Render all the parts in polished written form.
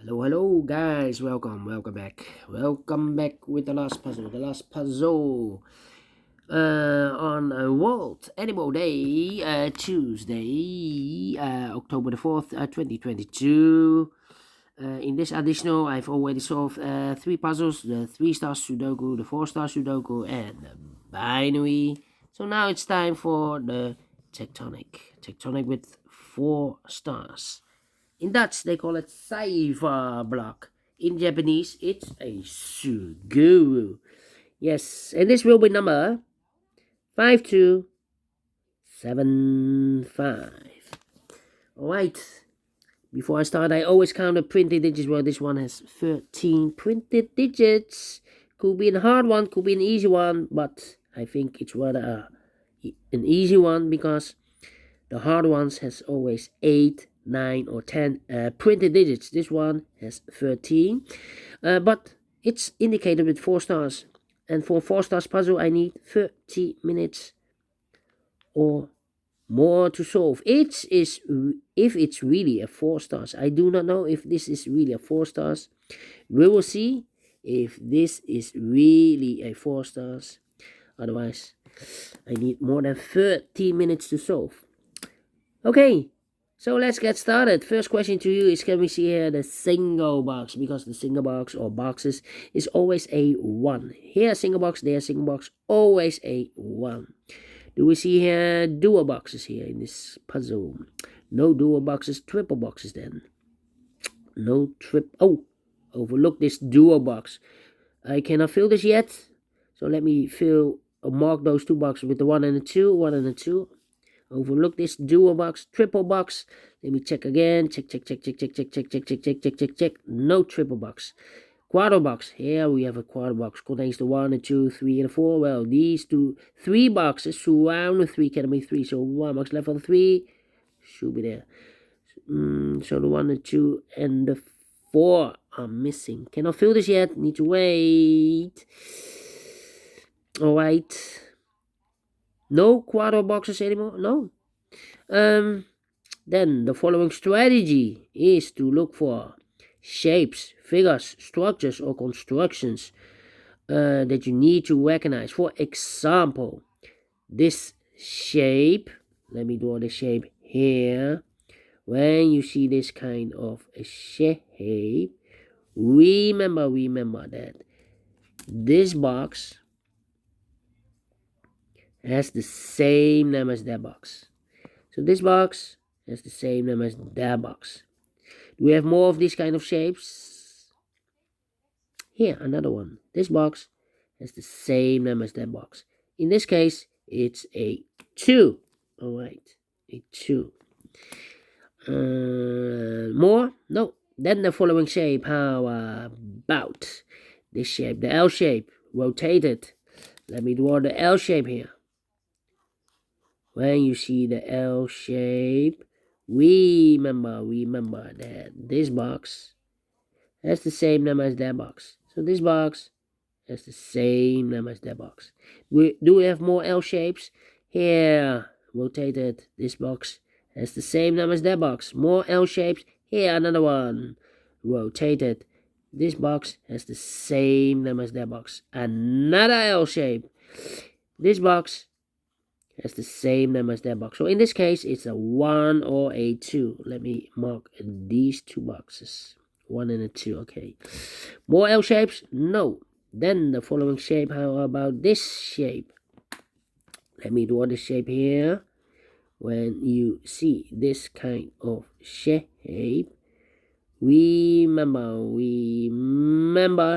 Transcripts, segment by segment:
Hello guys, welcome back with the last puzzle on World Animal Day, Tuesday, October the 4th, 2022. In this additional, I've already solved 3 puzzles: the 3-star Sudoku, the 4-star Sudoku, and the binary. So now it's time for the Tectonic with 4 stars. In Dutch, they call it cipher block. In Japanese, it's a Suguru. Yes, and this will be number 5275. Alright, before I start, I always count the printed digits. Well, this one has 13 printed digits. Could be a hard one, could be an easy one, but I think it's rather an easy one because the hard ones has always 8, 9 or 10 printed digits. This one has 13, but it's indicated with 4 stars, and for 4 stars puzzle I need 30 minutes or more to solve. If it's really a 4 stars. I do not know if this is really a 4 stars. We will see if this is really a 4 stars. Otherwise I need more than 30 minutes to solve. Okay, so let's get started. First question to you is, can we see here the single box? Because the single box or boxes is always a 1. Here single box, there single box, always a 1. Do we see here dual boxes here in this puzzle? No dual boxes, triple boxes then. No overlook this dual box. I cannot fill this yet. So let me mark those 2 boxes with the 1 and the 2, 1 and the 2. Overlook this dual box, triple box. Let me check again. Check. No triple box. Quarter box. Here we have a quarter box. Contains the 1, the 2, 3, and the 4. Well, these 3 boxes surround the 3 can be 3. So 1 box left for the 3 should be there. So the 1, the 2, and the 4 are missing. Cannot fill this yet. Need to wait. Alright. No quarter boxes anymore? No. Then the following strategy is to look for shapes, figures, structures, or constructions that you need to recognize. For example, this shape. Let me draw the shape here. When you see this kind of a shape, remember that this box has the same name as that box. So this box has the same name as that box. Do we have more of these kind of shapes? Here, another one. This box has the same name as that box. In this case, it's a 2. Alright, a 2. More? No. Then the following shape. How about this shape? The L shape. Rotated. Let me draw the L shape here. When you see the L shape, remember that this box has the same name as that box. So this box has the same name as that box. Do we have more L shapes? Here, rotated. This box has the same name as that box. More L shapes. Here, another one. Rotated. This box has the same name as that box. Another L shape. This box has the same name as that box. So in this case, it's a 1 or a 2. Let me mark these 2 boxes. 1 and a 2, okay. More L shapes? No. Then the following shape, how about this shape? Let me draw the shape here. When you see this kind of shape, remember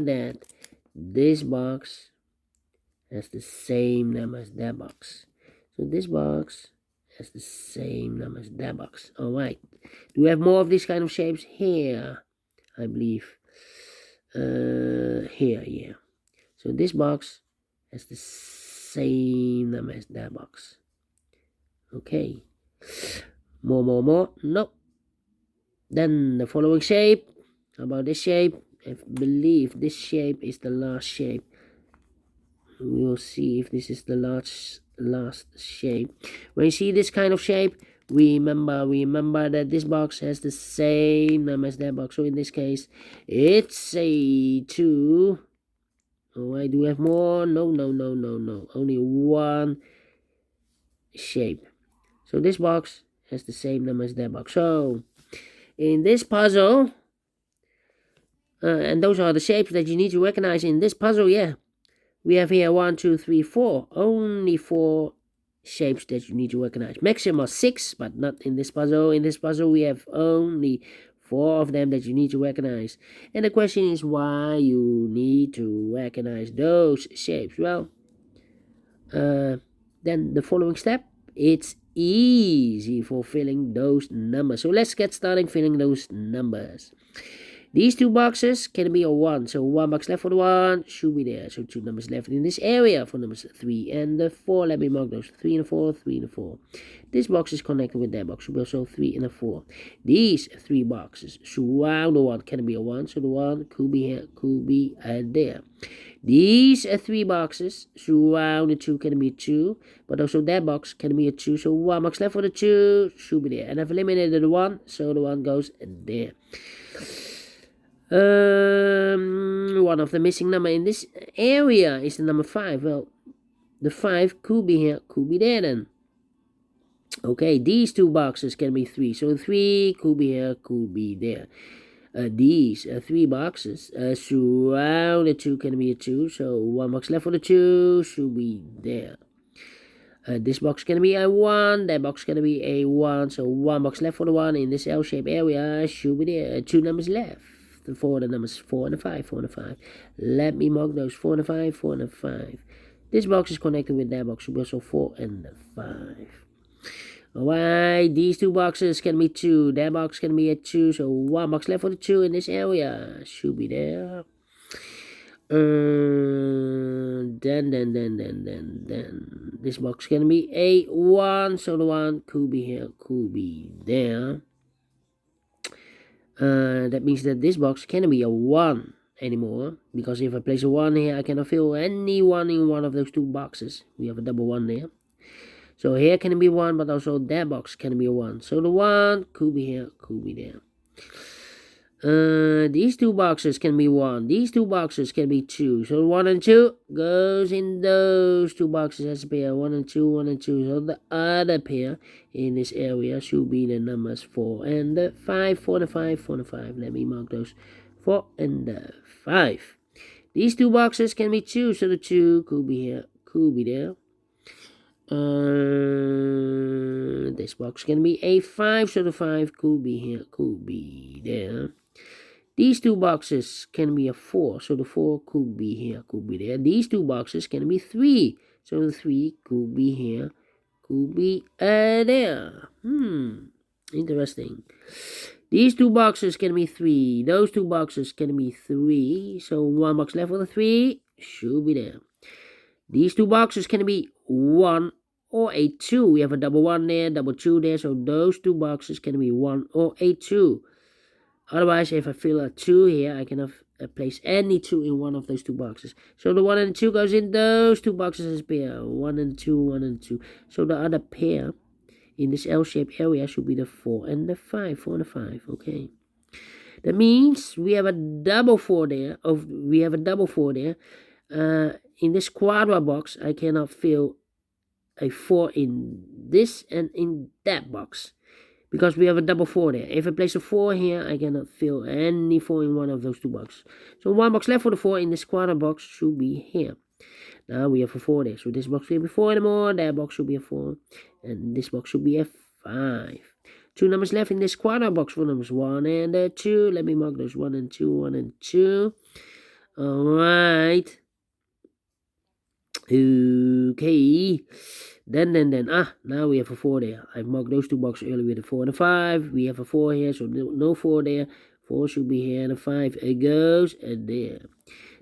that this box has the same name as that box. So this box has the same name as that box. Alright. Do we have more of these kind of shapes? Here, I believe. Here, yeah. So this box has the same name as that box. Okay. More. No. Then the following shape. How about this shape? I believe this shape is the last shape. We will see if this is the last shape. When you see this kind of shape, remember that this box has the same number as that box. So in this case, it's a 2. Oh, I do have more. No. Only one shape. So this box has the same number as that box. So in this puzzle, and those are the shapes that you need to recognize in this puzzle. Yeah, we have here 1, 2, 3, 4. Only 4 shapes that you need to recognize. Maximum are 6, but not in this puzzle. In this puzzle, we have only 4 of them that you need to recognize. And the question is why you need to recognize those shapes. Well, then the following step, it's easy for filling those numbers. So let's get started filling those numbers. These 2 boxes can be a 1. So 1 box left for the 1 should be there. So 2 numbers left in this area for numbers 3 and the 4. Let me mark those 3 and 4, 3 and 4. This box is connected with that box. So also 3 and a 4. These 3 boxes surround the 1 can be a 1. So the 1 could be here, could be there. These 3 boxes surround the 2 can be 2. But also that box can be a 2. So 1 box left for the 2 should be there. And I've eliminated the 1. So the 1 goes there. One of the missing number in this area is the number 5. Well, the 5 could be here, could be there then. Okay, these 2 boxes can be 3. So 3 could be here, could be there. These 3 boxes surround the 2 can be a 2. So 1 box left for the 2 should be there. This box can be a 1, that box can be a 1. So 1 box left for the 1 in this L-shaped area should be there. 2 numbers left. For the numbers 4 and 5, 4 and 5. Let me mark those 4 and 5, 4 and 5. This box is connected with that box, so 4 and 5. Alright, these 2 boxes can be 2. That box can be a 2, so 1 box left for the 2 in this area should be there. Then this box can be a 1, so the 1 could be here, could be there. That means that this box cannot be a 1 anymore, because if I place a 1 here, I cannot fill any 1 in one of those 2 boxes. We have a double 1 there. So here can be 1, but also that box can be a 1. So the 1 could be here, could be there. These 2 boxes can be 1. These 2 boxes can be 2. So 1 and 2 goes in those 2 boxes as a pair. 1 and 2, 1 and 2. So the other pair in this area should be the numbers 4 and 5. 4 and 5, 4 and 5. Let me mark those 4 and 5. These 2 boxes can be 2. So the 2 could be here, could be there. This box can be a 5. So the 5 could be here, could be there. These 2 boxes can be a 4, so the 4 could be here, could be there. These 2 boxes can be 3, so the 3 could be here, could be there. Interesting. These 2 boxes can be 3. Those 2 boxes can be 3, so 1 box left for the 3 should be there. These 2 boxes can be 1 or a 2. We have a double 1 there, double 2 there, so those 2 boxes can be 1 or a 2. Otherwise, if I fill a 2 here, I cannot place any 2 in one of those 2 boxes. So the 1 and 2 goes in those 2 boxes as a pair. 1 and 2, 1 and 2. So the other pair in this L-shaped area should be the 4 and the 5. 4 and the 5, okay. That means we have a double 4 there. In this quadra box, I cannot fill a 4 in this and in that box, because we have a double 4 there. If I place a 4 here, I cannot fill any 4 in one of those 2 boxes. So 1 box left for the 4 in this quadra box should be here. Now we have a 4 there. So this box will be 4 anymore. That box should be a 4. And this box should be a 5. 2 numbers left in this quadra box for numbers 1 and 2. Let me mark those 1 and 2, 1 and 2. Alright. Okay. Then, now we have a 4 there. I marked those 2 boxes earlier with a 4 and a 5. We have a 4 here, so no 4 there. 4 should be here, and a 5 it goes there.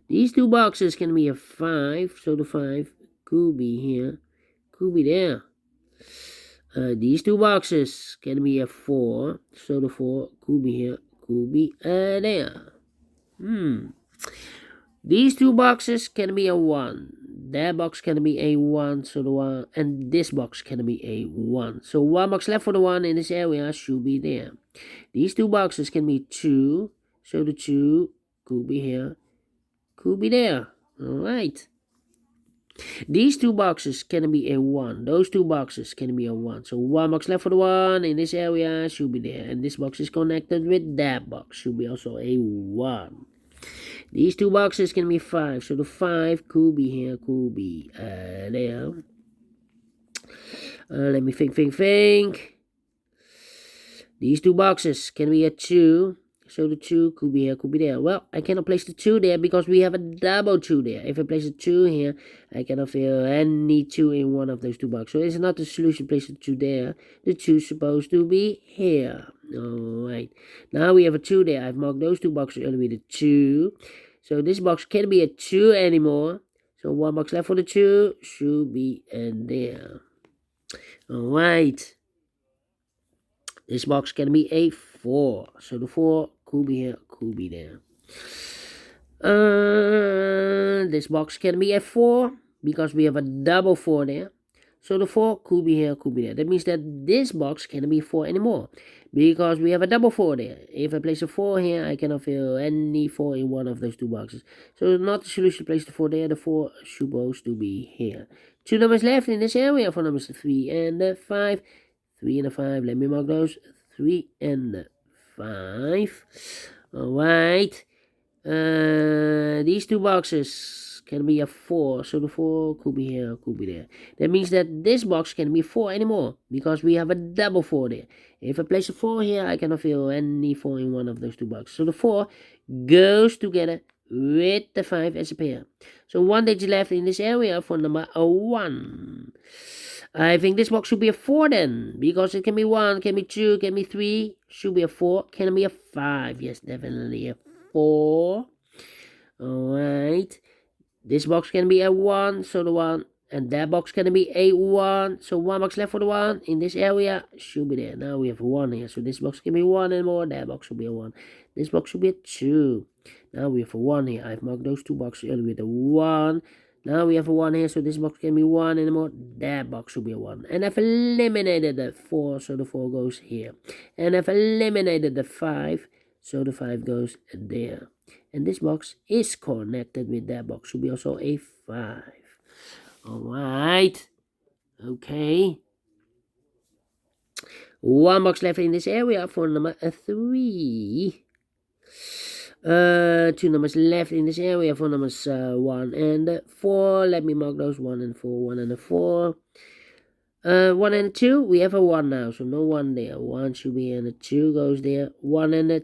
These 2 boxes can be a 5, so the 5 could be here, could be there. These 2 boxes can be a 4, so the 4 could be here, could be there. These 2 boxes can be a 1. that box can be a 1, so the 1, and this box can be a 1. So 1 box left for the 1 in this area should be there. These 2 boxes can be 2, so the 2 could be here, could be there. Alright. These 2 boxes can be a 1. Those 2 boxes can be a 1. So 1 box left for the 1 in this area should be there. And this box is connected with that box. Should be also a 1. These 2 boxes can be 5. So the 5 could be here, could be there. Let me think. These 2 boxes can be a 2. So the 2 could be here, could be there. Well, I cannot place the 2 there because we have a double 2 there. If I place a 2 here, I cannot fill any 2 in one of those 2 boxes. So it's not the solution to place the 2 there. The 2 is supposed to be here. Alright. Now we have a 2 there. I've marked those 2 boxes earlier with a 2. So this box can't be a 2 anymore. So 1 box left for the 2 should be in there. Alright. This box can be a 4. So the 4 could be here, could be there. This box can be a 4 because we have a double 4 there. So the 4 could be here, could be there. That means that this box cannot be 4 anymore because we have a double 4 there. If I place a 4 here, I cannot fill any 4 in one of those 2 boxes. So not the solution to place the 4 there. The 4 is supposed to be here. 2 numbers left in this area for numbers 3 and 5. 3 and 5. Let me mark those. 3 and 5. Alright. These 2 boxes can be a 4. So the 4 could be here, could be there. That means that this box can't be 4 anymore because we have a double 4 there. If I place a 4 here, I cannot fill any 4 in one of those 2 boxes. So the 4 goes together with the 5 as a pair. So 1 digit left in this area for number 1. I think this box should be a 4 then, because it can be 1, can be 2, can be 3, should be a 4, can be a 5. Yes, definitely a 4. Alright. This box can be a 1, so the 1, and that box can be a 1, so 1 box left for the 1 in this area should be there. Now we have a 1 here, so this box can be 1 and more, that box should be a 1. This box should be a 2. Now we have a 1 here. I've marked those 2 boxes earlier with a 1. Now we have a 1 here, so this box can be 1 and more. That box should be a 1. And I've eliminated the 4, so the 4 goes here. And I've eliminated the 5, so the 5 goes there. And this box is connected with that box. Should be also a 5. Alright. Okay. 1 box left in this area for number 3. 2 numbers left in this area for numbers 1 and 4. Let me mark those 1 and 4, 1 and 4. 1 and 2, we have a 1 now, so no 1 there. 1 should be and a 2 goes there. 1 and a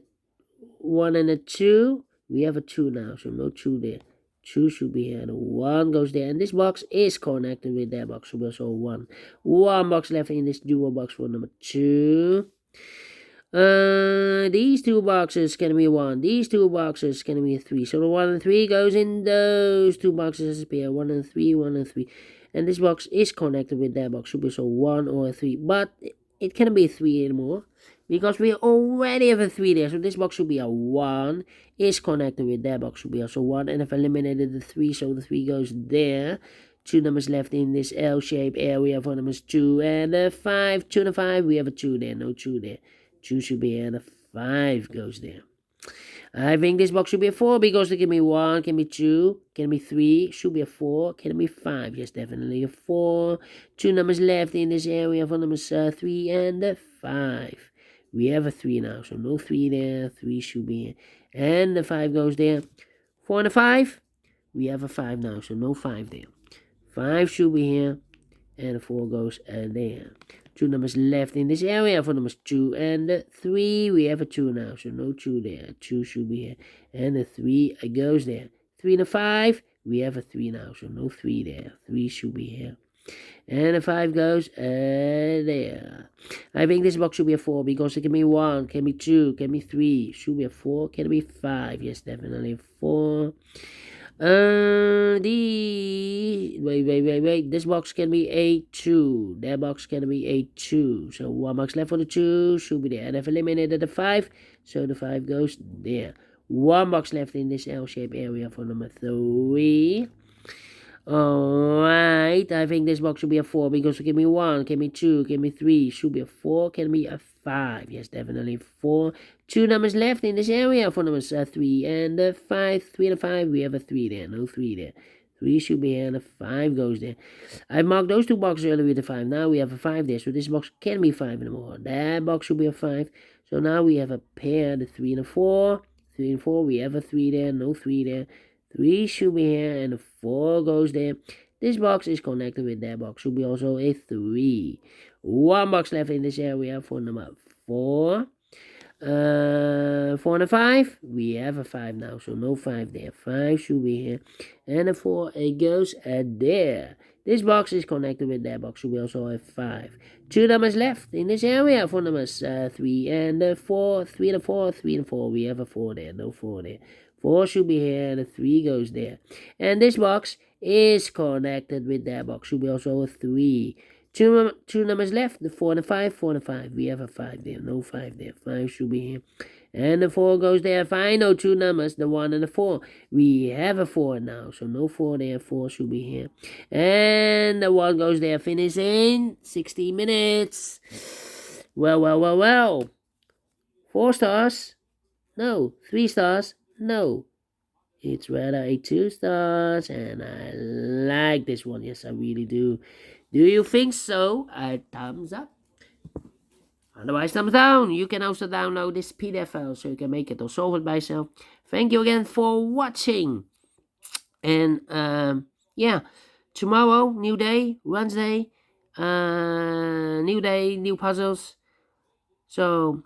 2, we have a 2 now, so no 2 there. 2 should be here, and 1 goes there, and this box is connected with that box, so also 1. 1 box left in this dual box for number 2. These 2 boxes can be 1. These 2 boxes can be 3. So the 1 and 3 goes in those 2 boxes as a pair. 1 and 3, 1 and 3. And this box is connected with that box. Should be so 1 or 3. But it can't be 3 anymore, because we already have a 3 there. So this box should be a 1. Is connected with that box. Should be also 1. And I've eliminated the 3. So the 3 goes there. 2 numbers left in this L-shaped area for numbers 2 and 5. 2 and 5. We have a 2 there. No 2 there. 2 should be here and a 5 goes there. I think this box should be a 4 because it can be 1, can be 2, can be 3, should be a 4, can be 5. Yes, definitely a 4. 2 numbers left in this area for numbers 3 and 5. We have a 3 now, so no 3 there. 3 should be here. And the 5 goes there. 4 and a 5. We have a 5 now, so no 5 there. 5 should be here. And the 4 goes there. 2 numbers left in this area for numbers 2 and 3. We have a 2 now, so no 2 there. 2 should be here. And the 3 goes there. 3 and a 5. We have a 3 now, so no 3 there. 3 should be here. And the 5 goes there. I think this box should be a 4 because it can be 1, can be 2, can be 3. Should be a 4, can be 5. Yes, definitely a 4. Wait. This box can be a 2. That box can be a 2. So 1 box left for the 2 should be there. And I've eliminated the 5, so the 5 goes there. 1 box left in this L-shaped area for number 3. Alright, I think this box should be a 4 because give me 1, give me 2, give me 3, should be a 4, can be a 5. Yes, definitely 4. 2 numbers left in this area for numbers 3 and 5. 3 and 5, we have a 3 there, no 3 there. 3 should be here and a 5 goes there. I marked those 2 boxes earlier with a 5. Now we have a 5 there, so this box can be 5 anymore. That box should be a 5. So now we have a pair, the 3 and a 4. 3 and 4, we have a 3 there, no 3 there. 3 should be here and a 4 goes there. This box is connected with that box. Should be also a 3. 1 box left in this area for number 4. 4 and a 5. We have a 5 now, so no 5 there. 5 should be here. And a 4, it goes there. This box is connected with that box, so we also have 5. 2 numbers left in this area for numbers 3 and 4. 3 and 4, 3 and 4. We have a 4 there, no 4 there. 4 should be here, and a 3 goes there. And this box is connected with that box, should be also a 3. Two numbers left, the 4 and a 5, 4 and a 5. We have a 5 there, no 5 there. 5 should be here. And the 4 goes there. Final 2 numbers, the 1 and the 4. We have a 4 now, so no 4 there. 4 should be here. And the 1 goes there. Finish in 60 minutes. Well. 4 stars? No. 3 stars? No. It's rather a 2 stars, and I like this one. Yes, I really do. Do you think so? A thumbs up. Otherwise, thumbs down. You can also download this PDF file so you can make it or solve it by yourself. Thank you again for watching. And yeah, tomorrow, new day, Wednesday, new day, new puzzles. So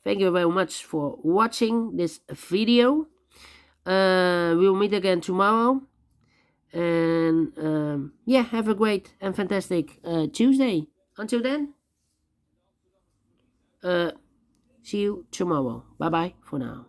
thank you very much for watching this video. We'll meet again tomorrow. And yeah, have a great and fantastic Tuesday. Until then, see you tomorrow. Bye bye for now.